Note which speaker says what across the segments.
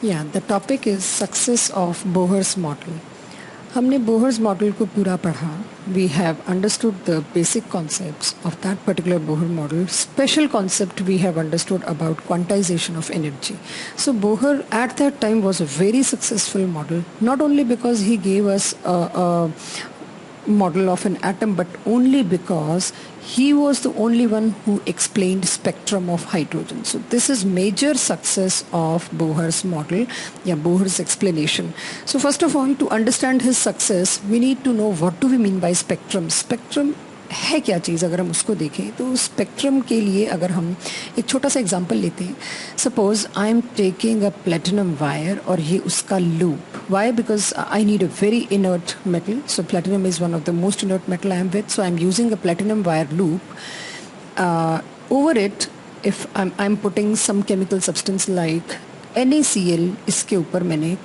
Speaker 1: या the topic is success of Bohr's model. हमने Bohr's model को पूरा पढ़ा। We have understood the basic concepts of that particular Bohr model. Special concept we have understood about quantization of energy. So Bohr at that time was a very successful model, not only because he gave us a model of an atom, but only because he was the only one who explained spectrum of hydrogen. So this is major success of Bohr's model, Bohr's explanation. So first of all, to understand his success, we need to know what do we mean by spectrum. Spectrum है क्या चीज़, अगर हम उसको देखें तो spectrum के लिए अगर हम एक छोटा सा एग्जांपल लेते हैं, suppose I am taking a platinum wire और ये उसका loop, why because I need a very inert metal, so platinum is one of the most inert metal I am with, so I am using a platinum wire loop. Over it if I am putting some chemical substance like NaCl, इसके ऊपर मैंने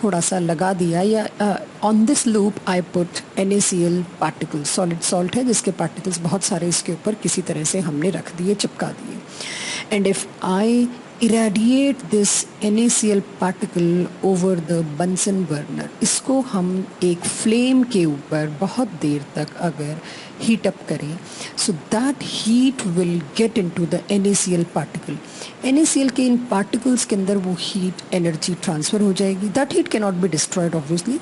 Speaker 1: थोड़ा सा लगा दिया, या on this loop I put NaCl particles, solid salt है जिसके पार्टिकल्स बहुत सारे इसके ऊपर किसी तरह से हमने रख दिए, चिपका दिए। And if I irradiate this NaCl particle over the Bunsen burner, इसको हम एक फ्लेम के ऊपर बहुत देर तक अगर हीट अप करें, so that heat will get into the NaCl particle. NaCl के इन पार्टिकल्स के अंदर वो हीट एनर्जी ट्रांसफ़र हो जाएगी। That heat can not be destroyed obviously,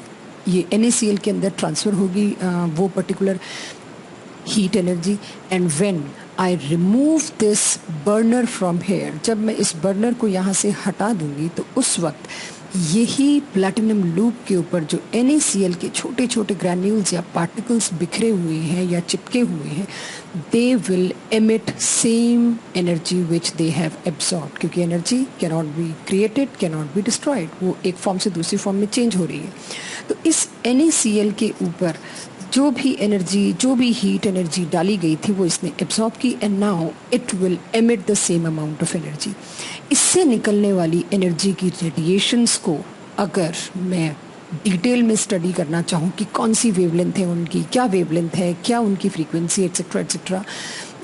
Speaker 1: ये NaCl के अंदर ट्रांसफ़र होगी वो particular heat energy. And when I remove this burner from here, जब मैं इस बर्नर को यहाँ से हटा दूंगी तो उस वक्त यही प्लैटिनम लूप के ऊपर जो NaCl के छोटे छोटे ग्रैन्यूल्स या पार्टिकल्स बिखरे हुए हैं या चिपके हुए हैं, they will emit same energy which they have absorb, क्योंकि energy can not be created, can not be destroyed, वो एक फॉर्म से दूसरी फॉर्म में चेंज हो रही है। तो इस NaCl के ऊपर जो भी एनर्जी, जो भी हीट एनर्जी डाली गई थी वो इसने एब्जॉर्ब की, and now it will emit the same amount of energy. इससे निकलने वाली एनर्जी की रेडिएशंस को अगर मैं डिटेल में स्टडी करना चाहूँ कि कौन सी वेवलेंथ है उनकी, क्या वेवलेंथ है, क्या उनकी फ्रीक्वेंसी एट्सेट्रा एट्सेट्रा,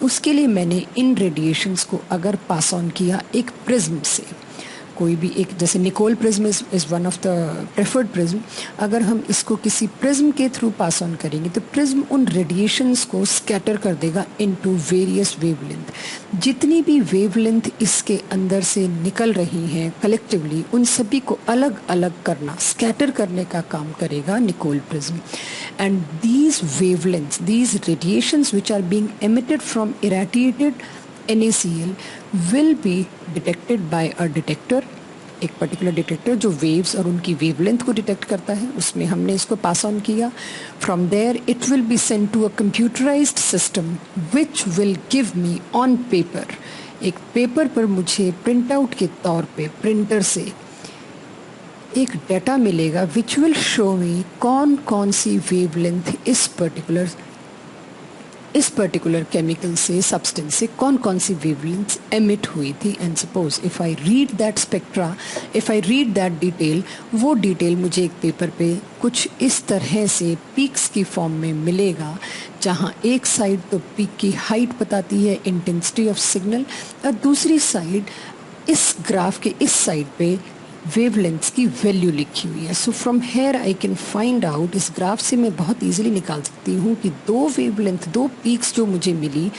Speaker 1: उसके लिए मैंने इन रेडिएशंस को अगर पास ऑन किया एक प्रिज्म से, कोई भी एक, जैसे Nicol prism is one of the preferred prism, अगर हम इसको किसी प्रिज्म के थ्रू पास ऑन करेंगे तो प्रिज्म उन रेडिएशंस को स्कैटर कर देगा इनटू वेरियस वेवलेंथ। जितनी भी वेवलेंथ इसके अंदर से निकल रही हैं कलेक्टिवली, उन सभी को अलग अलग करना, स्कैटर करने का काम करेगा Nicol prism. And these wavelengths, these radiations which are being emitted from irradiated NaCl will be detected by a detector, एक पर्टिकुलर डिटेक्टर जो वेव्स और उनकी वेवलेंथ को डिटेक्ट करता है, उसमें हमने इसको पास ऑन किया। From there it will be sent to a computerized system which will give me on paper, एक पेपर पर मुझे प्रिंट आउट के तौर पे प्रिंटर से एक डाटा मिलेगा विच विल शो मी कौन कौन सी वेवलेंथ इस पर्टिकुलर केमिकल से, सब्सटेंस से कौन कौन सी वेवलेंथ्स एमिट हुई थी। And suppose if I read that spectra, if I read that detail, वो डिटेल मुझे एक पेपर पे कुछ इस तरह से पीक्स की फॉर्म में मिलेगा, जहाँ एक साइड तो पीक की हाइट बताती है, इंटेंसिटी ऑफ सिग्नल, और दूसरी साइड इस ग्राफ के इस साइड पे वेवलेंथ्स की वैल्यू लिखी हुई है। So from here I can find out, इस ग्राफ से मैं बहुत इजीली निकाल सकती हूँ कि दो वेवलेंथ, दो पीक्स जो मुझे मिली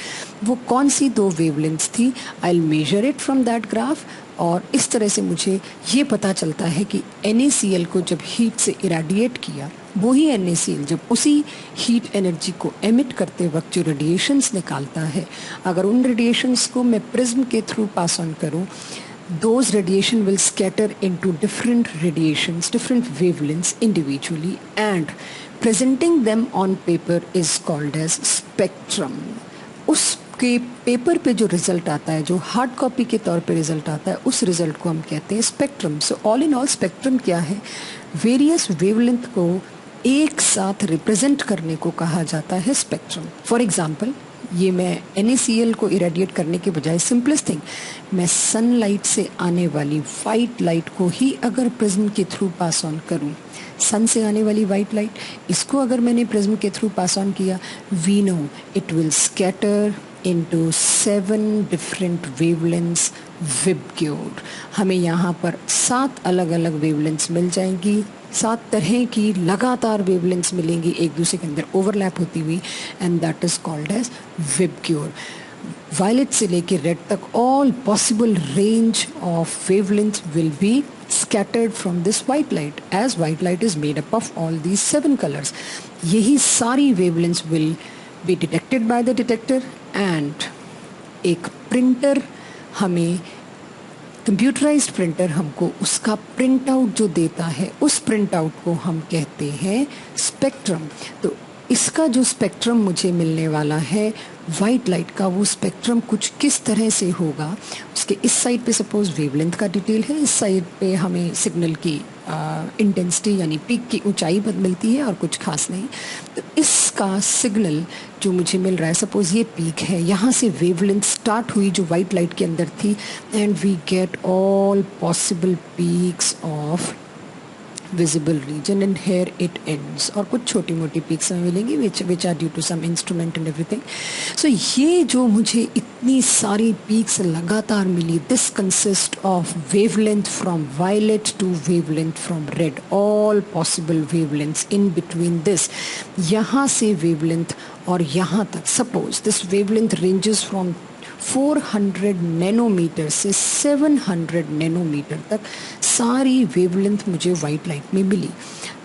Speaker 1: वो कौन सी दो वेवलेंथ्स थी। I will measure it from that graph, और इस तरह से मुझे ये पता चलता है कि NaCl को जब हीट से इरेडिएट किया, वही NaCl जब उसी हीट एनर्जी को एमिट करते वक्त जो रेडिएशंस निकालता है, अगर उन रेडिएशंस को मैं प्रिज्म के थ्रू पास ऑन करूँ, those radiation will scatter into different radiations, different wavelengths individually, and presenting them on paper is called as spectrum. उसके पेपर पे जो रिजल्ट आता है, जो हार्ड कॉपी के तौर पे रिजल्ट आता है, उस रिजल्ट को हम कहते हैं spectrum. So all in all spectrum क्या है? वेरियस वेवलेंथ को एक साथ रिप्रेजेंट करने को कहा जाता है स्पेक्ट्रम। फॉर एग्जाम्पल, ये मैं NaCl को इरेडिएट करने के बजाय सिंपलेस्ट थिंग, मैं सनलाइट से आने वाली वाइट लाइट को ही अगर प्रिज्म के थ्रू पास ऑन करूं, सन से आने वाली वाइट लाइट, इसको अगर मैंने प्रिज्म के थ्रू पास ऑन किया, we know it will scatter into 7 different wavelengths VIBGYOR। हमें यहाँ पर 7 अलग अलग वेवलेंथ्स मिल जाएंगी, 7 तरह की लगातार वेवलेंथ्स मिलेंगी एक दूसरे के अंदर ओवरलैप होती हुई, and that is called as VIBGYOR। Violet से लेके रेड तक all possible range of wavelength will be scattered from this white light, as white light is made up of all these 7 colors। यही सारी wavelengths will be detected by the detector, and एक printer हमें, computerised printer हमको उसका print out जो देता है, उस प्रिंट आउट को हम कहते हैं स्पेक्ट्रम। तो इसका जो स्पेक्ट्रम मुझे मिलने वाला है वाइट लाइट का, वो स्पेक्ट्रम कुछ किस तरह से होगा। उसके इस साइड पे सपोज वेवलेंथ का डिटेल है, इस साइड पे हमें सिग्नल की इंटेंसिटी यानी पीक की ऊंचाई मिलती है और कुछ खास नहीं। तो इसका सिग्नल जो मुझे मिल रहा है, सपोज ये पीक है, यहाँ से वेवलेंथ स्टार्ट हुई जो वाइट लाइट के अंदर थी, and we get all possible peaks of visible region and here it ends। और कुछ छोटी मोटी पीक्स हमें मिलेंगी which are due to some instrument and everything। so ये जो मुझे इतनी सारी पीक्स लगातार मिली, this consist of wavelength from violet to wavelength from red, all possible wavelengths in between this। यहाँ से wavelength और यहाँ तक, suppose this wavelength ranges from 400 nanometre से 700 नैनोमीटर तक सारी वेवलेंथ मुझे वाइट लाइट में मिली।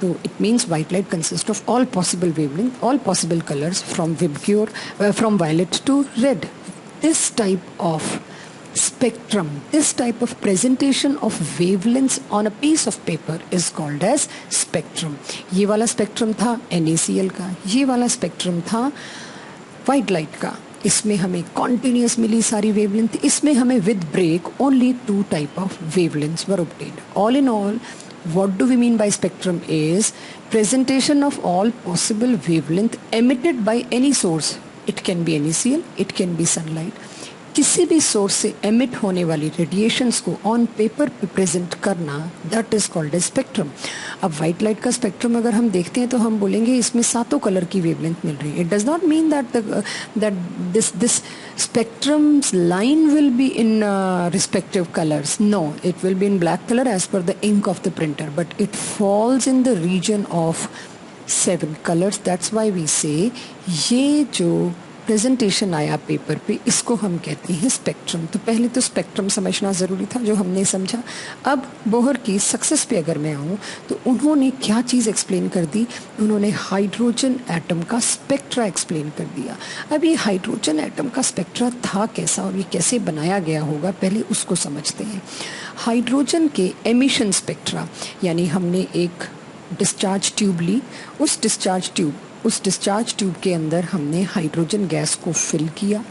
Speaker 1: तो it means white light consist of all possible wavelength, all possible colours from VIBGYOR, from violet to red. This type of spectrum, this type of presentation of wavelengths on a piece of paper is called as spectrum। ये वाला spectrum था NaCl का, ये वाला spectrum था white light का। इसमें हमें कॉन्टिन्यूस मिली सारी वेवलेंथ, इसमें हमें with break only 2 type of wavelengths were obtained। All in all, what do we mean by spectrum is presentation of all possible wavelength emitted by any source। it can be NaCl, it can be sunlight। किसी भी source से emit होने वाली radiations को on paper पे present करना, that is called a spectrum. अब white light का स्पेक्ट्रम अगर हम देखते हैं तो हम बोलेंगे इसमें 7 कलर की वेवलेंथ मिल रही है। It does not mean that this spectrum's line will be in respective colors। no, it will be in black color as per the ink of the printer, but it falls in the region of 7 colors। that's why we say ये जो presentation आया paper पे, इसको हम कहते हैं spectrum. तो पहले तो स्पेक्ट्रम समझना ज़रूरी था जो हमने समझा। अब बोहर की सक्सेस पे अगर मैं आऊँ तो उन्होंने क्या चीज़ एक्सप्लेन कर दी, उन्होंने हाइड्रोजन एटम का स्पेक्ट्रा एक्सप्लेन कर दिया। अब ये हाइड्रोजन एटम का स्पेक्ट्रा था कैसा और ये कैसे बनाया गया होगा, पहले उसको समझते हैं। हाइड्रोजन के एमिशन स्पेक्ट्रा, यानी हमने एक डिस्चार्ज ट्यूब ली, उस डिस्चार्ज ट्यूब के अंदर हमने हाइड्रोजन गैस को फिल किया,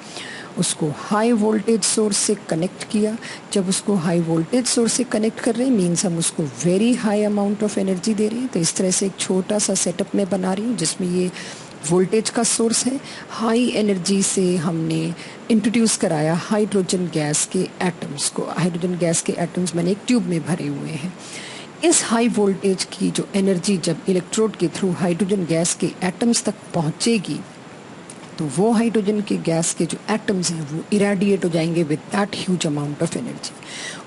Speaker 1: उसको हाई वोल्टेज सोर्स से कनेक्ट किया। जब उसको हाई वोल्टेज सोर्स से कनेक्ट कर रहे हैं मीन्स हम उसको very high amount of energy दे रहे हैं। तो इस तरह से एक छोटा सा सेटअप मैं बना रही हूँ जिसमें ये वोल्टेज का सोर्स है। हाई एनर्जी से हमने इंट्रोड्यूस कराया हाइड्रोजन गैस के एटम्स को। हाइड्रोजन गैस के एटम्स मैंने एक ट्यूब में भरे हुए हैं। इस हाई वोल्टेज की जो एनर्जी जब इलेक्ट्रोड के थ्रू हाइड्रोजन गैस के एटम्स तक पहुंचेगी तो वो हाइड्रोजन के गैस के जो एटम्स हैं वो इरेडिएट हो जाएंगे with that huge amount of energy.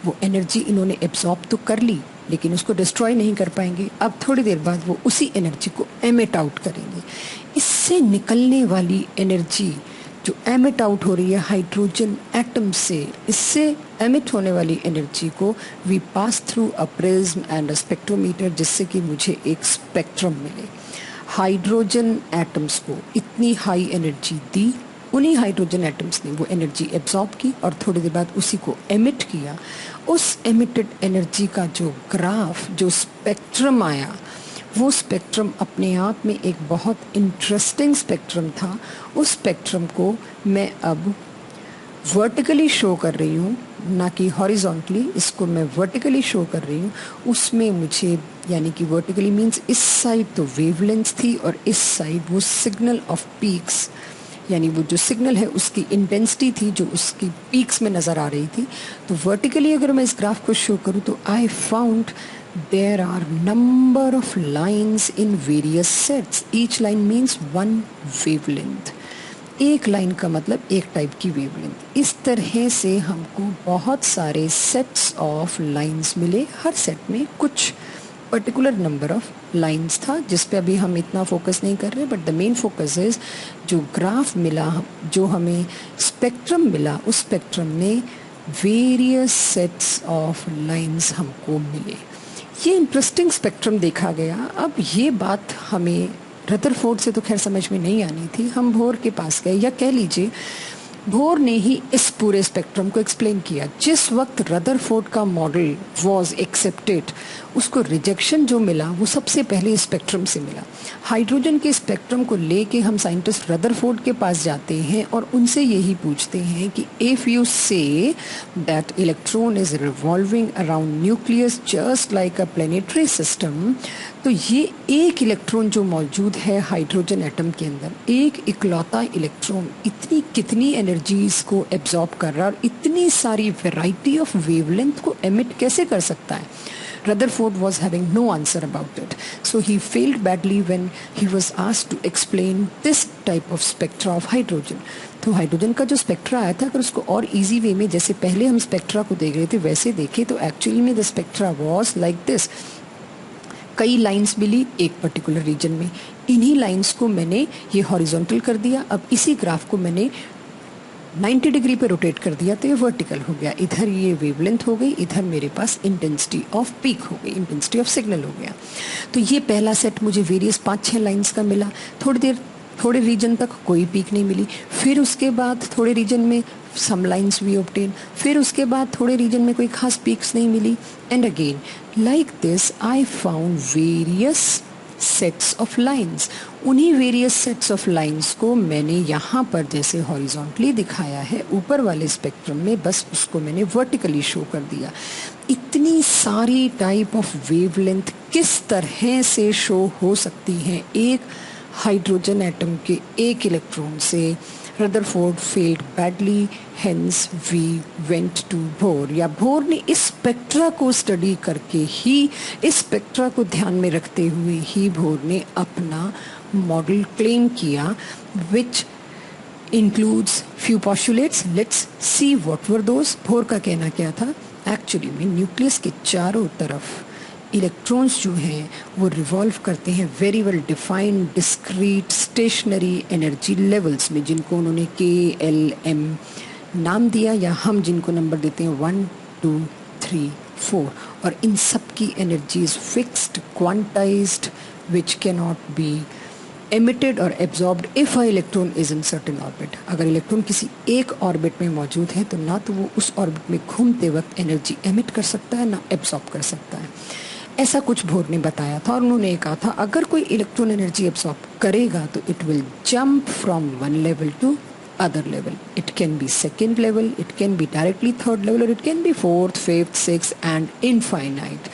Speaker 1: वो एनर्जी इन्होंने एब्जॉर्ब तो कर ली लेकिन उसको डिस्ट्रॉय नहीं कर पाएंगे। अब थोड़ी देर बाद वो उसी एनर्जी को एमिट आउट करेंगे। इससे निकलने वाली एनर्जी जो एमिट आउट हो रही है हाइड्रोजन एटम से, इससे एमिट होने वाली एनर्जी को we pass through a prism and a spectrometer, जिससे कि मुझे एक स्पेक्ट्रम मिले। हाइड्रोजन एटम्स को इतनी हाई एनर्जी दी, उन्हीं हाइड्रोजन एटम्स ने वो एनर्जी एब्जॉर्ब की और थोड़ी देर बाद उसी को एमिट किया। उस एमिटेड एनर्जी का जो ग्राफ, जो स्पेक्ट्रम आया, वो स्पेक्ट्रम अपने आप में एक बहुत इंटरेस्टिंग स्पेक्ट्रम था। उस स्पेक्ट्रम को मैं अब वर्टिकली शो कर रही हूँ, ना कि हॉरिजॉन्टली। इसको मैं वर्टिकली शो कर रही हूँ। उसमें मुझे, यानी कि वर्टिकली मीन्स इस साइड तो वेवलेंथ थी और इस साइड वो सिग्नल ऑफ पीक्स, यानी वो जो सिग्नल है उसकी इंटेंसिटी थी जो उसकी पीक्स में नज़र आ रही थी। तो वर्टिकली अगर मैं इस ग्राफ को शो करूँ तो I found there are number of lines in various sets. Each line means one wavelength. एक लाइन का मतलब एक टाइप की वेवलेंथ। इस तरह से हमको बहुत सारे सेट्स ऑफ लाइंस मिले, हर सेट में कुछ पर्टिकुलर नंबर ऑफ लाइंस था, जिस पे अभी हम इतना फोकस नहीं कर रहे, but the main focus is जो ग्राफ मिला, जो हमें स्पेक्ट्रम मिला, उस स्पेक्ट्रम में वेरियस सेट्स ऑफ लाइंस हमको मिले। ये इंटरेस्टिंग स्पेक्ट्रम देखा गया। अब ये बात हमें रदरफोर्ड से तो खैर समझ में नहीं आनी थी, हम बोहर के पास गए, या कह लीजिए बोहर ने ही इस पूरे स्पेक्ट्रम को एक्सप्लेन किया। जिस वक्त रदरफोर्ड का मॉडल वाज एक्सेप्टेड, उसको रिजेक्शन जो मिला वो सबसे पहले स्पेक्ट्रम से मिला। हाइड्रोजन के स्पेक्ट्रम को लेके हम साइंटिस्ट रदरफोर्ड के पास जाते हैं और उनसे यही पूछते हैं कि if you say that electron is revolving around nucleus just like a planetary system, तो ये एक इलेक्ट्रॉन जो मौजूद है हाइड्रोजन एटम के अंदर, एक इकलौता इलेक्ट्रॉन इतनी कितनी एनर्जीज को एब्जॉर्ब कर रहा है और इतनी सारी वैरायटी ऑफ वेवलेंथ को एमिट कैसे कर सकता है? Rutherford was having no answer about it. So he failed badly when he was asked to explain this type of spectra of hydrogen. तो हाइड्रोजन का जो स्पेक्ट्रा आया था, अगर उसको और इजी वे में, जैसे पहले हम स्पेक्ट्रा को देख रहे थे वैसे देखे, तो एक्चुअली में the spectra was like this. कई लाइंस मिली एक पर्टिकुलर रीजन में, इन्हीं लाइंस को मैंने ये हॉरिजॉन्टल कर दिया। अब इसी ग्राफ को मैंने 90 डिग्री पे रोटेट कर दिया तो ये वर्टिकल हो गया। इधर ये वेवलेंथ हो गई, इधर मेरे पास इंटेंसिटी ऑफ पीक हो गई, इंटेंसिटी ऑफ सिग्नल हो गया। तो ये पहला सेट मुझे वेरियस 5-6 लाइंस का मिला। थोड़े रीजन तक कोई पीक नहीं मिली, फिर उसके बाद थोड़े रीजन में सम लाइंस वी ऑब्टेन, फिर उसके बाद थोड़े रीजन में कोई खास पीक्स नहीं मिली, and again like this I found various sets of lines. उन्हीं वेरियस सेट्स ऑफ लाइंस को मैंने यहाँ पर जैसे हॉरिजॉन्टली दिखाया है ऊपर वाले स्पेक्ट्रम में, बस उसको मैंने वर्टिकली शो कर दिया। इतनी सारी टाइप ऑफ वेवलेंथ किस तरह से शो हो सकती हैं एक हाइड्रोजन एटम के एक इलेक्ट्रॉन से? Rutherford failed badly, hence we went to Bohr, या बोहर ने इस स्पेक्ट्रा को स्टडी करके ही, इस स्पेक्ट्रा को ध्यान में रखते हुए ही बोहर ने अपना मॉडल क्लेम किया, which includes few postulates. Let's see what were those. Bohr का कहना क्या था? एक्चुअली में न्यूक्लियस के चारों तरफ इलेक्ट्रॉन्स जो हैं वो रिवॉल्व करते हैं very well defined discrete stationary energy levels में, जिनको उन्होंने KLM नाम दिया, या हम जिनको नंबर देते हैं 1, 2, 3, 4। और इन सब की energies fixed, quantized, which cannot be emitted और absorbed if a electron is in certain orbit। अगर इलेक्ट्रॉन किसी एक ऑर्बिट में मौजूद है तो ना तो वो उस ऑर्बिट में घूमते वक्त एनर्जी एमिट कर सकता है, ना एब्जॉर्ब कर सकता है। ऐसा कुछ बोहर ने बताया था, और उन्होंने कहा था अगर कोई इलेक्ट्रॉन एनर्जी एब्जॉर्ब करेगा तो it will jump from one level to other level. It can be second level, it can be directly third level, or it can be fourth, fifth, sixth and infinite.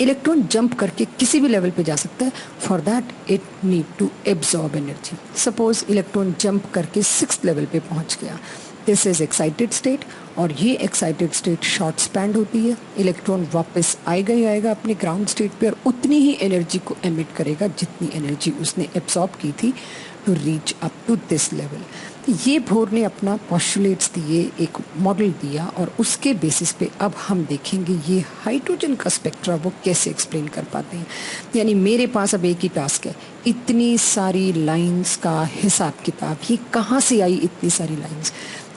Speaker 1: Electron jump करके किसी भी level पे जा सकता है। For that it need to absorb energy. Suppose electron jump करके 6th level पे पहुंच गया, दिस इज एक्साइटेड स्टेट, और ये एक्साइटेड स्टेट शॉर्ट स्पैंड होती है। इलेक्ट्रॉन वापस आएगा ही आएगा अपने ग्राउंड स्टेट पे, और उतनी ही एनर्जी को एमिट करेगा जितनी एनर्जी उसने एब्जॉर्ब की थी to reach up to this level. ये बोहर ने अपना पोस्टुलेट्स दिए, एक मॉडल दिया, और उसके बेसिस पे अब हम देखेंगे ये हाइड्रोजन का स्पेक्ट्रा वो कैसे एक्सप्लेन कर पाते हैं। यानी मेरे पास अब एक ही टास्क है, इतनी सारी लाइंस का हिसाब किताब, ये कहाँ से आई इतनी सारी लाइंस।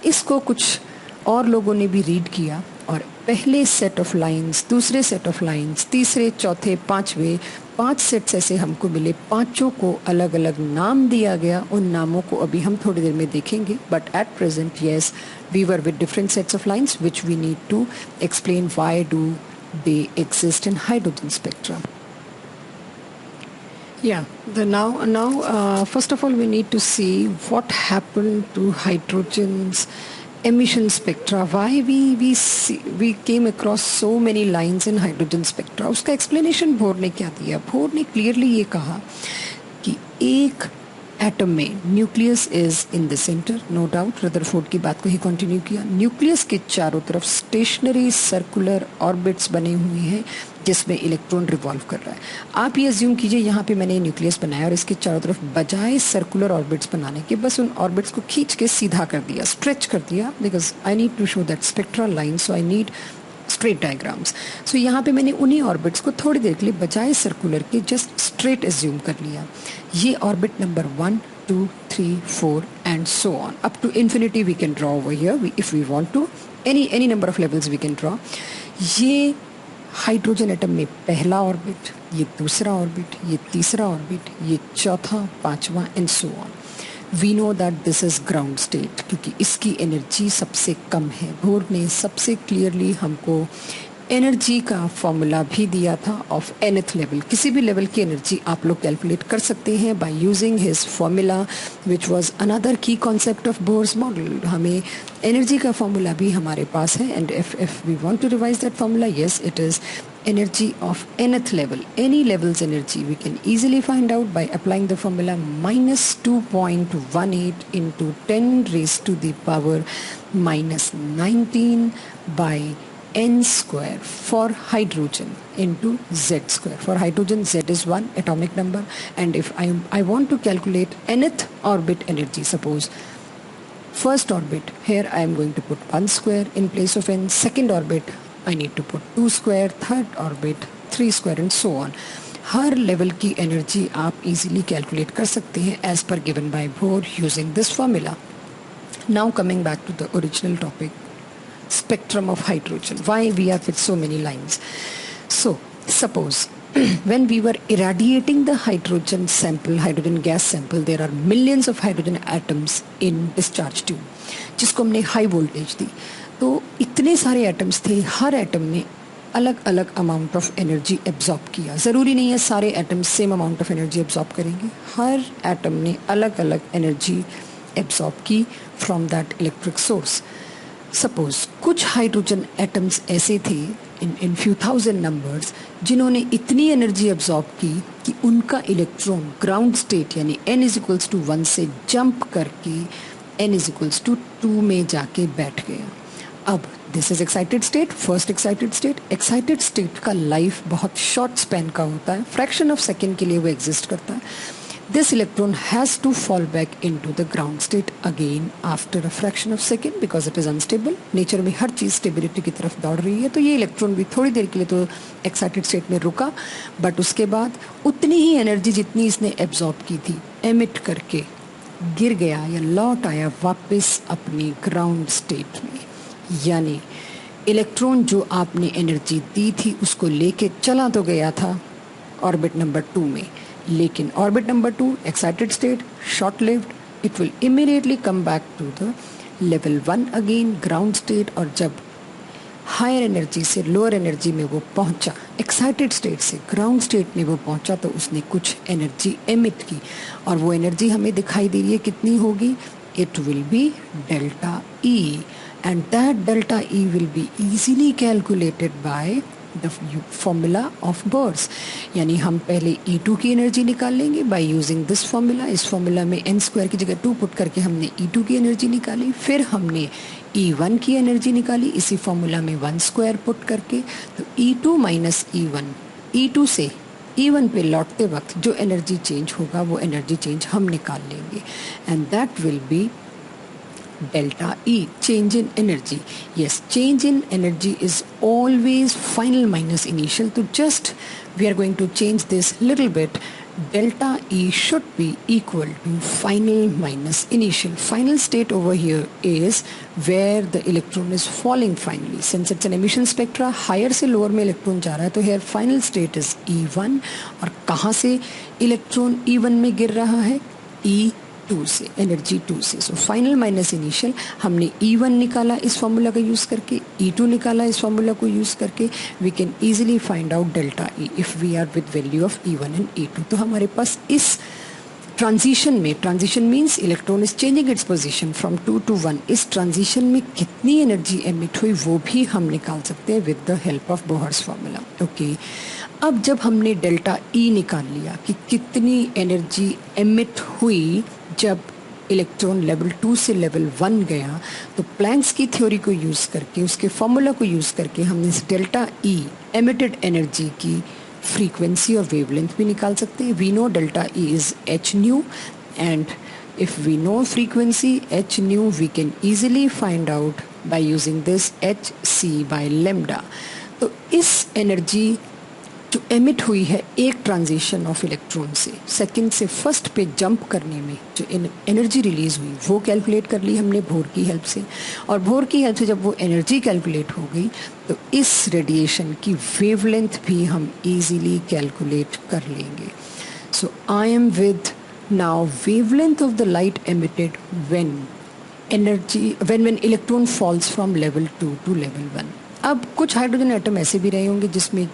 Speaker 1: इसको कुछ और लोगों ने भी रीड किया, और पहले सेट ऑफ लाइंस, दूसरे सेट ऑफ लाइंस, तीसरे, चौथे, पांचवे, 5 सेट्स ऐसे हमको मिले। पांचों को अलग अलग नाम दिया गया, उन नामों को अभी हम थोड़ी देर में देखेंगे, but at present yes we were with different sets of lines which we need to explain why do they exist in hydrogen spectrum. First of all, we need to see what happened to hydrogen's emission spectra. Why we came across so many lines in hydrogen spectra. उसका explanation Bohr ने क्या दिया? Bohr ने clearly ये कहा कि एक atom में nucleus is in the centre, no doubt. Rutherford की बात को ही कंटिन्यू किया। न्यूक्लियस के चारों तरफ स्टेशनरी सर्कुलर ऑर्बिट्स बने हुए हैं जिसमें इलेक्ट्रॉन रिवॉल्व कर रहा है। आप ये अज्यूम कीजिए यहाँ पे मैंने न्यूक्लियस बनाया और इसके चारों तरफ बजाय सर्कुलर ऑर्बिट्स बनाने के बस उन ऑर्बिट्स को खींच के सीधा कर दिया, स्ट्रेच कर दिया, because I need to show that spectral line, so I need straight diagrams. So यहाँ पे मैंने उन्हीं ऑर्बिट्स को थोड़ी देर के लिए बजाय सर्कुलर के जस्ट स्ट्रेट एज्यूम कर लिया। ये orbit number 1, 2, 3, 4 and so on up to infinity we can draw over here if we want to, any number of levels we can draw. ये हाइड्रोजन एटम में पहला ऑर्बिट, ये दूसरा orbit, ये तीसरा ऑर्बिट, ये चौथा, पांचवा and so on. We know that this is ground state क्योंकि इसकी एनर्जी सबसे कम है। बोर ने सबसे क्लियरली हमको एनर्जी का फॉर्मूला भी दिया था ऑफ nth लेवल। किसी भी लेवल की एनर्जी आप लोग कैलकुलेट कर सकते हैं by using his formula which was another key concept of Bohr's model. हमें एनर्जी का फॉर्मूला भी हमारे पास है and if we want to revise that formula, yes it is energy of nth level. Any level's energy we can easily find out by applying the formula minus 2.18 into 10 raised to the power minus 19 by n square for hydrogen into z square. For hydrogen z is 1 atomic number, and if I want to calculate nth orbit energy, suppose first orbit, here I am going to put 1 square in place of n. Second orbit I need to put 2 square, third orbit 3 square and so on. हर level की energy आप easily calculate कर सकते हैं as per given by Bohr using this formula. Now coming back to the original topic, spectrum of hydrogen, why we have with so many lines. So suppose when we were irradiating the hydrogen sample, hydrogen gas sample, there are millions of hydrogen atoms in discharge tube जिसको हमने high voltage दी। तो इतने सारे atoms थे, हर atom ने अलग अलग amount of energy absorb किया। ज़रूरी नहीं है सारे atoms same amount of energy absorb करेंगे, हर एटम ने अलग अलग एनर्जी एब्जॉर्ब की from that electric source. Suppose कुछ हाइड्रोजन एटम्स ऐसे थे इन फ्यू थाउजेंड नंबर्स जिन्होंने इतनी एनर्जी एब्जॉर्ब की कि उनका इलेक्ट्रॉन ग्राउंड स्टेट यानी n इज इक्वल्स टू 1 से जंप करके n इज इक्वल्स टू 2 में जाके बैठ गया। अब this is excited state, first excited state. Excited state का लाइफ बहुत शॉर्ट स्पैन का होता है, फ्रैक्शन ऑफ सेकेंड के लिए वो एग्जिस्ट करता है। This electron has to fall back into the ground state again after a fraction of second because it is unstable. Nature में हर चीज़ स्टेबिलिटी की तरफ दौड़ रही है, तो ये इलेक्ट्रॉन भी थोड़ी देर के लिए तो एक्साइटेड स्टेट में रुका, बट उसके बाद उतनी ही एनर्जी जितनी इसने एब्जॉर्ब की थी एमिट करके गिर गया या लौट आया वापस अपनी ग्राउंड स्टेट में। यानी इलेक्ट्रॉन जो आपने एनर्जी दी थी उसको लेके चला तो गया था ऑर्बिट नंबर 2 में, लेकिन orbit number 2 excited state short lived, it will immediately come back to the level 1 again ground state. और जब हायर एनर्जी से लोअर एनर्जी में वो पहुंचा, एक्साइटेड स्टेट से ग्राउंड स्टेट में वो पहुंचा, तो उसने कुछ एनर्जी एमिट की और वो एनर्जी हमें दिखाई दे रही है कितनी होगी, it will be delta E, and that delta E will be easily calculated by the formula of bourse. यानी हम पहले E2 की एनर्जी निकाल लेंगे बाय यूजिंग दिस फॉर्मूला। इस फॉर्मूला में n स्क्वायर की जगह 2 पुट करके हमने E2 की एनर्जी निकाली, फिर हमने E1 की एनर्जी निकाली इसी फॉर्मूला में 1 स्क्वायर पुट करके। तो E2 माइनस E1, E2 से E1 पे लौटते वक्त जो एनर्जी चेंज होगा वो एनर्जी चेंज हम निकाल लेंगे, and that will be delta E, change in energy. Yes, change in energy is always final minus initial. So just we are going to change this little bit. Delta E should be equal to final minus initial. Final state over here is where the electron is falling finally. Since it's an emission spectra, higher से lower में electron जा रहा है, तो here final state is E1. और कहाँ से electron E1 में गिर रहा है? E2 से, एनर्जी 2 से। सो फाइनल माइनस इनिशियल हमने E1 निकाला इस फॉर्मूला का यूज़ करके, E2 निकाला इस फॉर्मूला को यूज़ करके, we can easily find out delta E if we are with value of E1 and E2। तो हमारे पास इस transition means electron is changing its position from 2 to 1, इस ट्रांजिशन में कितनी एनर्जी एमिट हुई वो भी हम निकाल सकते हैं with the help of Bohr's formula. Okay, अब जब हमने डेल्टा ई निकाल लिया कि कितनी एनर्जी एमिट हुई जब इलेक्ट्रॉन लेवल 2 से लेवल 1 गया, तो प्लैंक्स की थ्योरी को यूज़ करके, उसके फॉर्मूला को यूज़ करके हमने इस डेल्टा ई एमिटेड एनर्जी की फ्रीक्वेंसी और वेवलेंथ भी निकाल सकते हैं। We know delta E is h nu, and if we know frequency h nu we can easily find out by using this h c by lambda. तो इस energy जो emit हुई है एक ट्रांजिशन ऑफ इलेक्ट्रॉन से second से first पे jump करने में जो एनर्जी रिलीज हुई वो कैलकुलेट कर ली हमने बोहर की हेल्प से, और बोहर की हेल्प से जब वो एनर्जी कैलकुलेट हो गई तो इस रेडिएशन की वेवलेंथ भी हम इजीली कैलकुलेट कर लेंगे। So I am with now wavelength of the light emitted when electron falls from level 2 to level 1। अब कुछ हाइड्रोजन एटम ऐसे भी रहे होंगे जिसमें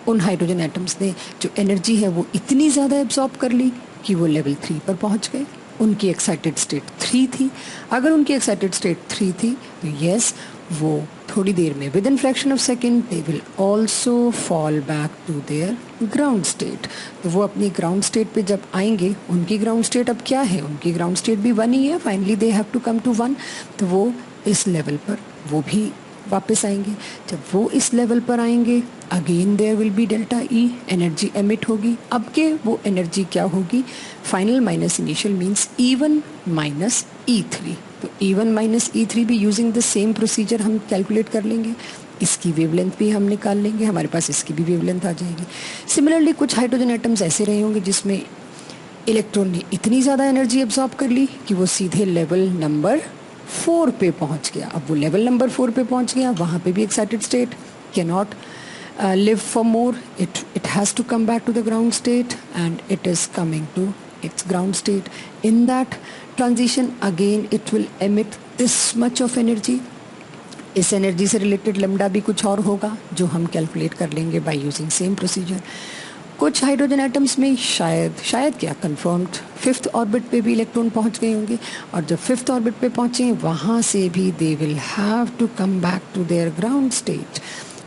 Speaker 1: उन हाइड्रोजन एटम्स ने जो एनर्जी है वो इतनी ज़्यादा एब्जॉर्ब कर ली कि वो लेवल 3 पर पहुंच गए। उनकी एक्साइटेड स्टेट 3 थी। अगर उनकी एक्साइटेड स्टेट 3 थी तो यस, वो थोड़ी देर में within fraction of second they will also fall back to their ground state. तो वो अपनी ग्राउंड स्टेट पे जब आएंगे, उनकी ग्राउंड स्टेट अब क्या है, उनकी ग्राउंड स्टेट भी 1 ही है, finally they have to come to 1। तो वो इस लेवल पर वो भी वापस आएंगे। जब वो इस लेवल पर आएंगे again there will be delta E, energy emit होगी। अब के वो एनर्जी क्या होगी, final minus initial means E1 minus E3। तो E1 माइनस E3 भी यूजिंग द सेम प्रोसीजर हम कैलकुलेट कर लेंगे, इसकी वेवलेंथ भी हम निकाल लेंगे, हमारे पास इसकी भी वेवलेंथ आ जाएगी। सिमिलरली कुछ हाइड्रोजन एटम्स ऐसे रहे होंगे जिसमें इलेक्ट्रॉन ने इतनी ज़्यादा एनर्जी एब्जॉर्ब कर ली कि वो सीधे लेवल नंबर 4 पे पहुंच गया। अब वो लेवल नंबर 4 पे पहुंच गया, वहाँ पे भी excited state can not live for more, it has to come back to the ground state, and it is coming to its ground state. In that transition again it will emit this much of energy. इस energy से related lambda भी कुछ और होगा जो हम calculate कर लेंगे बाय यूजिंग सेम प्रोसीजर। कुछ हाइड्रोजन एटम्स में शायद क्या कंफर्म्ड 5th ऑर्बिट पे भी इलेक्ट्रॉन पहुंच गए होंगे, और जब 5th ऑर्बिट पे पहुंचे वहाँ से भी they will have to come back to their ground state.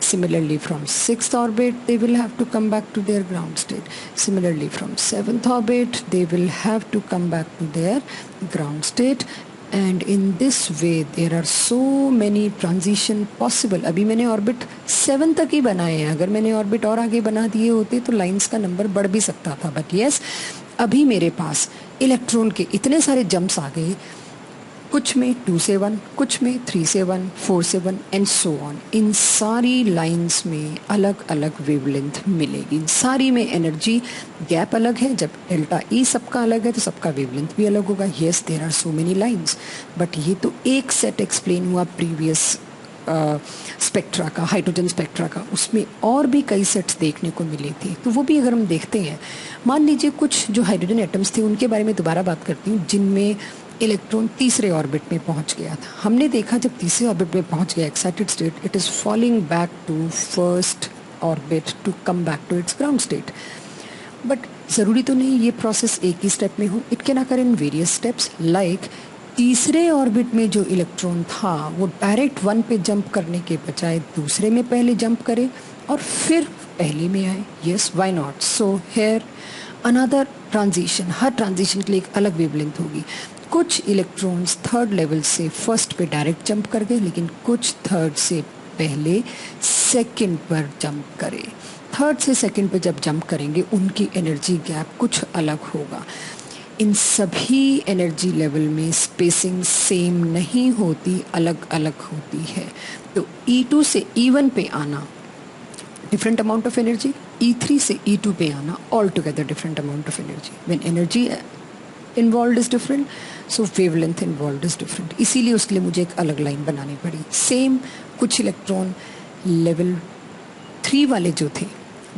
Speaker 1: Similarly from 6th orbit they will have to come back to their ground state. Similarly from 7th orbit they will have to come back to their ground state, and in this way there are so many transition possible. अभी मैंने orbit 7 तक ही बनाए हैं, अगर मैंने orbit और आगे बना दिए होते तो लाइंस का नंबर बढ़ भी सकता था, बट यस अभी मेरे पास इलेक्ट्रॉन के इतने सारे जंप्स आ गए, कुछ में 2 से 1, कुछ में 3 से 1, 4 से 1 एंड सो ऑन। इन सारी लाइंस में अलग अलग वेवलेंथ मिलेगी, इन सारी में एनर्जी गैप अलग है। जब डेल्टा ई सबका अलग है तो सबका वेवलेंथ भी अलग होगा। Yes there are so many lines, but ये तो एक सेट एक्सप्लेन हुआ प्रीवियस स्पेक्ट्रा का, हाइड्रोजन स्पेक्ट्रा का, उसमें और भी कई सेट्स देखने को मिले थे। तो वो भी अगर हम देखते हैं, मान लीजिए कुछ जो हाइड्रोजन एटम्स थे उनके बारे में दोबारा बात करती हूँ जिनमें इलेक्ट्रॉन तीसरे ऑर्बिट में पहुंच गया था। हमने देखा जब तीसरे ऑर्बिट में पहुंच गया excited state, it is falling back to first orbit to come back to its ground state. But ज़रूरी तो नहीं ये प्रोसेस एक ही स्टेप में हो, it can occur in various steps. Like तीसरे ऑर्बिट में जो इलेक्ट्रॉन था वो डायरेक्ट 1 पे जंप करने के बजाय दूसरे में पहले जंप करे और फिर पहले में आए। Yes, why not. So here another transition, her transition के लिए एक अलग वेवलेंथ होगी। कुछ इलेक्ट्रॉन्स 3rd लेवल से 1st पे डायरेक्ट जंप कर गए, लेकिन कुछ 3rd से पहले 2nd पर जंप करे। 3rd से 2nd पे जब जंप करेंगे उनकी एनर्जी गैप कुछ अलग होगा। इन सभी एनर्जी लेवल में स्पेसिंग सेम नहीं होती, अलग अलग होती है। तो E2 से E1 पे आना different amount of energy, E3 से E2 पे आना all together different amount of energy. When energy involve is different so wavelength involve is different, इसीलिए उसके लिए मुझे एक अलग लाइन बनानी पड़ी। सेम कुछ इलेक्ट्रॉन लेवल 3 वाले जो थे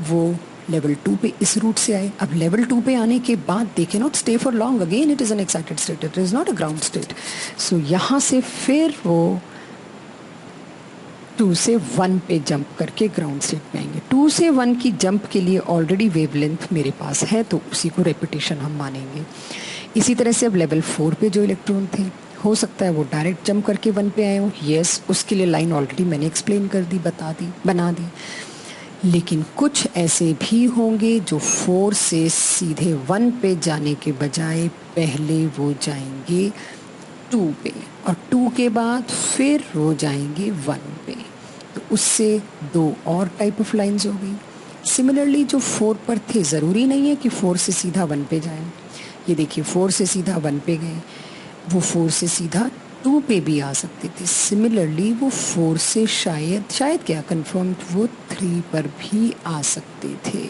Speaker 1: वो लेवल 2 पे इस रूट से आए। अब लेवल 2 पे आने के बाद they can not stay for long, again it is an excited state, it is not a ground state. So यहाँ से फिर वो 2 से 1 पे जंप करके ग्राउंड स्टेट में आएंगे। 2 से 1 की जंप के लिए ऑलरेडी वेवलेंथ मेरे पास है, तो उसी को रेपिटेशन हम मानेंगे। इसी तरह से अब लेवल 4 पे जो इलेक्ट्रॉन थे, हो सकता है वो डायरेक्ट जंप करके 1 पे आए हो। यस, उसके लिए लाइन ऑलरेडी मैंने एक्सप्लेन कर दी, बना दी। लेकिन कुछ ऐसे भी होंगे जो 4 से सीधे 1 पे जाने के बजाय पहले वो जाएंगे 2 पे, और 2 के बाद फिर वो जाएंगे 1 पे। तो उससे 2 और टाइप ऑफ लाइंस हो गई। सिमिलरली जो 4 पर थे, ज़रूरी नहीं है कि 4 से सीधा 1 पे जाएं। ये देखिए 4 से सीधा 1 पे गए, वो 4 से सीधा 2 पे भी आ सकते थे। सिमिलरली वो 4 से शायद क्या कंफर्म, वो 3 पर भी आ सकते थे।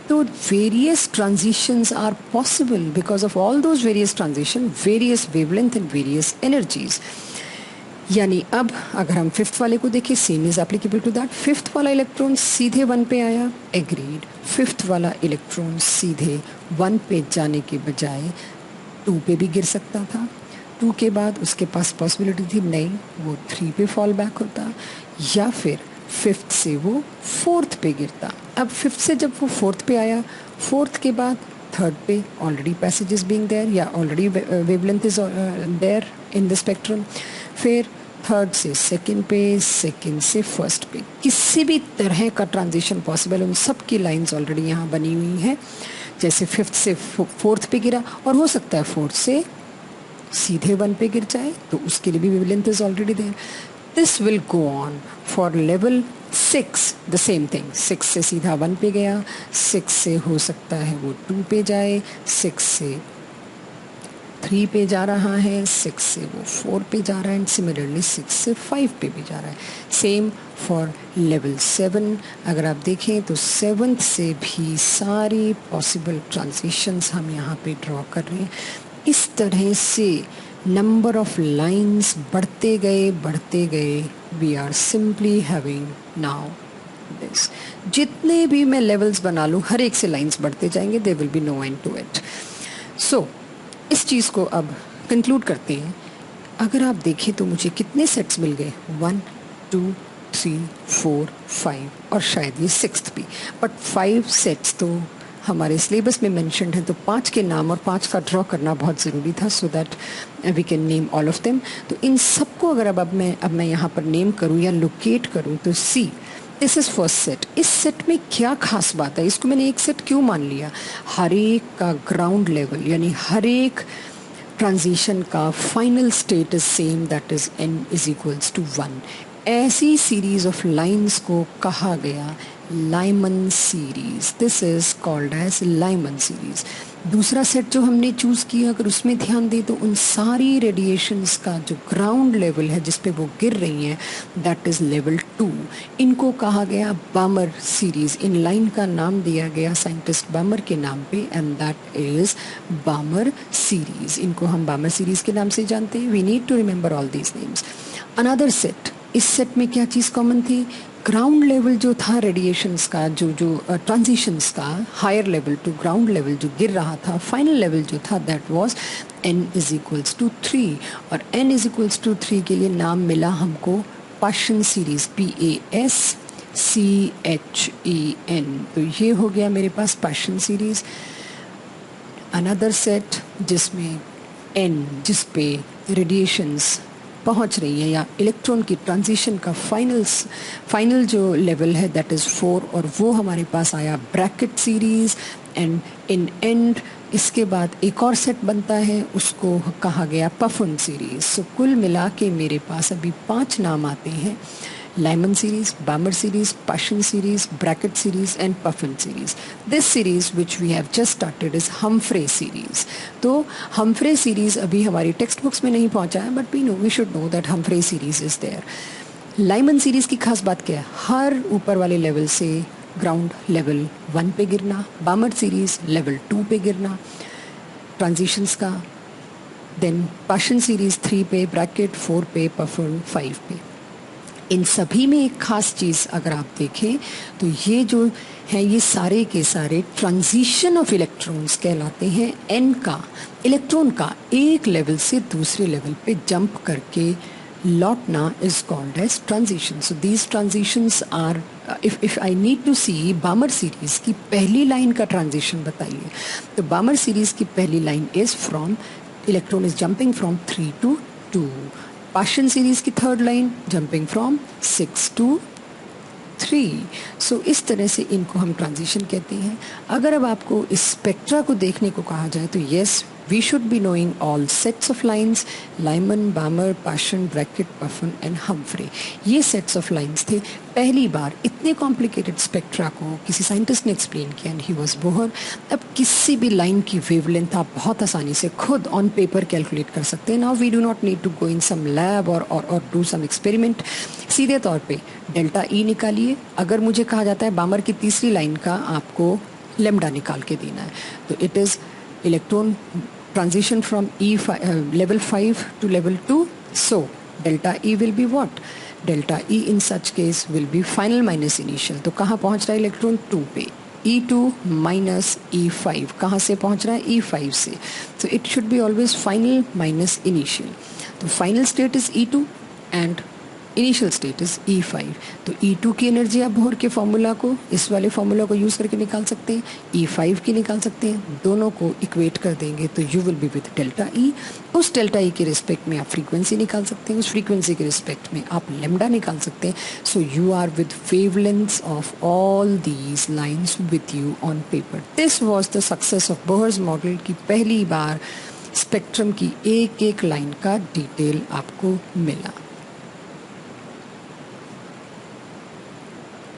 Speaker 1: तो various transitions are possible because of all those various transition, various wavelength and various energies. यानी अब अगर हम 5th वाले को देखें, same is applicable to that. 5th वाला इलेक्ट्रॉन सीधे 1 पे आया, एग्रीड। 5th वाला इलेक्ट्रॉन सीधे 1 पे जाने के बजाय 2 पे भी गिर सकता था। 2 के बाद उसके पास पॉसिबिलिटी थी, नहीं वो 3 पे फॉल बैक होता, या फिर 5th से वो 4th पे गिरता। अब 5th से जब वो 4th पे आया, 4th के बाद 3rd पे already passage is being there, या already wavelength is there in the spectrum. फिर 3rd से 2nd पे, 2nd से 1st पे, किसी भी तरह का ट्रांजिशन पॉसिबल, उन सब की लाइंस ऑलरेडी यहाँ बनी हुई हैं। जैसे 5th से 4th पे गिरा, और हो सकता है 4th से सीधे 1 पे गिर जाए, तो उसके लिए भी wavelength is already there. This will go on for level 6, the same thing. 6 से सीधा 1 पे गया, 6 से हो सकता है वो 2 पे जाए, 6 से 3 पे जा रहा है, 6 से वो 4 पे जा रहा है, एंड सिमिलरली 6 से 5 पे भी जा रहा है। Same for level 7। अगर आप देखें तो 7th से भी सारी पॉसिबल ट्रांजिशंस हम यहाँ पे ड्रॉ कर रहे हैं। इस तरह से नंबर ऑफ लाइंस बढ़ते गए। We are simply having now this. जितने भी मैं लेवल्स बना लूँ, हर एक से लाइंस बढ़ते जाएंगे, there will be no end to it. So इस चीज़ को अब कंक्लूड करते हैं। अगर आप देखें तो मुझे कितने सेट्स मिल गए, 1 2 3 4 5, और शायद ये 6th भी, बट 5 सेट्स तो हमारे सिलेबस में मेंशन्ड है, तो 5 के नाम और 5 का ड्रॉ करना बहुत ज़रूरी था, so that we can name all of them. तो इन सबको अगर अब मैं यहाँ पर नेम करूँ या लोकेट करूँ, तो see this is first set. इस सेट में क्या खास बात है, इसको मैंने एक सेट क्यों मान लिया? हर एक का ग्राउंड लेवल, यानी हर एक ट्रांजिशन का final state is same, that is n is equals to 1। ऐसी सीरीज ऑफ लाइंस को कहा गया Lyman series. This is called as Lyman series. दूसरा सेट जो हमने चूज़ किया, अगर उसमें ध्यान दें तो उन सारी रेडिएशंस का जो ग्राउंड लेवल है जिस पे वो गिर रही हैं, दैट इज़ लेवल 2। इनको कहा गया बामर सीरीज़। इन लाइन का नाम दिया गया साइंटिस्ट बामर के नाम पे, and that is Balmer series. इनको हम बामर सीरीज़ के नाम से जानते हैं। We need to remember all these names. Another set, इस सेट में क्या चीज़ कॉमन थी? ग्राउंड लेवल जो था रेडिएशंस का, जो ट्रांजिशंस का higher level to ground level जो गिर रहा था, फाइनल लेवल जो था, that was n is equals to 3। और n इज इक्वल्स टू 3 के लिए नाम मिला हमको पाशन सीरीज, PASCHEN। तो ये हो गया मेरे पास पाशन सीरीज। अनदर सेट जिसमें n, जिस पे रेडिएशंस पहुंच रही है या इलेक्ट्रॉन की ट्रांजिशन का फाइनल जो लेवल है, दैट इज़ 4, और वो हमारे पास आया bracket series. And in and इसके बाद एक और सेट बनता है, उसको कहा गया पफन सीरीज। सो कुल मिला के मेरे पास अभी 5 नाम आते हैं: Lyman series, Balmer series, Paschen series, Brackett series and Pfund series. This series which we have just started is Humphrey series. तो हम्फ्रे सीरीज अभी हमारी टेक्स्ट बुक्स में नहीं पहुंचा है, but we should know that Humphrey series is there. Lyman series की खास बात क्या है? हर ऊपर वाले लेवल से ग्राउंड लेवल 1 पे गिरना, बामर सीरीज लेवल 2 पे गिरना ट्रांजिशंस का, देन पाशन सीरीज 3 पे, ब्रैकेट 4 पे, पफन 5 पे। इन सभी में एक खास चीज़ अगर आप देखें तो ये जो है, ये सारे के सारे ट्रांजिशन ऑफ इलेक्ट्रॉन्स कहलाते हैं। एन का, इलेक्ट्रॉन का एक लेवल से दूसरे लेवल पे जंप करके lot now is called as transition. So these transitions are, if I need to see Balmer series की पहली लाइन का transition बताइए, तो Balmer series की पहली line is from electron is jumping from 3 to 2. Paschen series की third line jumping from 6 to 3. So इस तरह से इनको हम ट्रांजिशन कहते हैं. अगर अब आपको इस स्पेक्ट्रा को देखने को कहा जाए तो yes, we should be knowing all sets of lines, Lyman, Balmer, Paschen, Brackett, Puffin and Humphrey. ये sets of lines थे. पहली बार इतने complicated spectra को किसी साइंटिस्ट ने एक्सप्लेन किया and he was Bohr. अब किसी भी लाइन की वेवलेंथ आप बहुत आसानी से खुद ऑन पेपर कैलकुलेट कर सकते हैं. Now we do not need to go in some lab or do some experiment. सीधे तौर पे डेल्टा ई निकालिए. अगर मुझे कहा जाता है बामर की तीसरी लाइन का आपको लेमडा निकाल के देना है, तो it is electron transition from level 5 to level 2. So delta E will be what? Delta E in such case will be final minus initial. तो कहाँ पहुँच रहा है इलेक्ट्रॉन 2 पे? E2 minus E5. कहाँ से पहुँच रहा है? E5 से. So it should be always final minus initial. तो final state is E2 and initial state is E5. तो E2 की एनर्जी आप बोहर के फॉर्मूला को, इस वाले फॉर्मूला को यूज़ करके निकाल सकते हैं. E5 की निकाल सकते हैं. दोनों को इक्वेट कर देंगे तो you will be with delta E. उस डेल्टा ई के रिस्पेक्ट में आप फ्रीक्वेंसी निकाल सकते हैं. उस फ्रीक्वेंसी के रिस्पेक्ट में आप लेमडा निकाल सकते हैं. So you are with wavelengths of all these lines with you on paper. This was the success of Bohr's model की पहली बार स्पेक्ट्रम की एक एक लाइन का डिटेल आपको मिला.